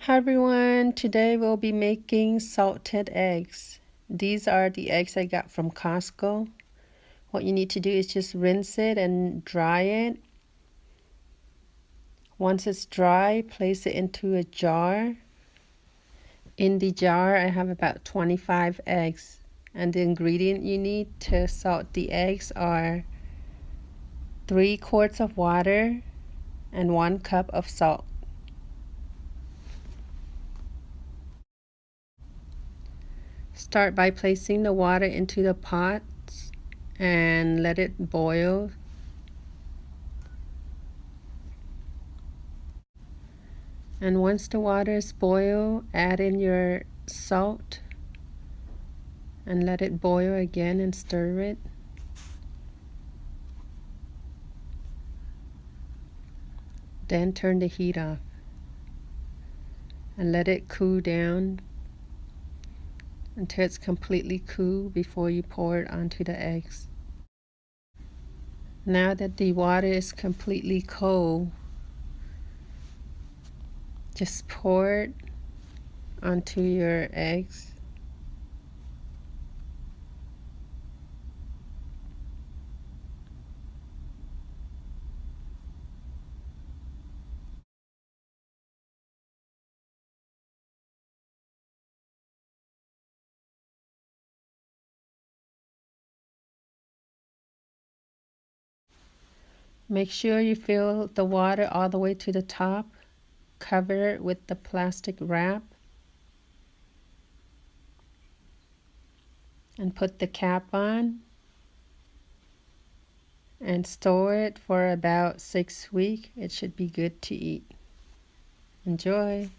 Hi everyone, today we'll be making salted eggs. These are the eggs I got from Costco. What you need to do is just rinse it and dry it. Once it's dry, place it into a jar. In the jar I have about 25 eggs, and the ingredient you need to salt the eggs are 3 quarts of water and 1 cup of salt. Start by placing the water into the pot and let it boil. And once the water is boiled, add in your salt and let it boil again and stir it. Then turn the heat off and let it cool down until it's completely cool before you pour it onto the eggs. Now that the water is completely cold, just pour it onto your eggs. Make sure you fill the water all the way to the top. Cover it with the plastic wrap and put the cap on and store it for about 6 weeks. It should be good to eat. Enjoy!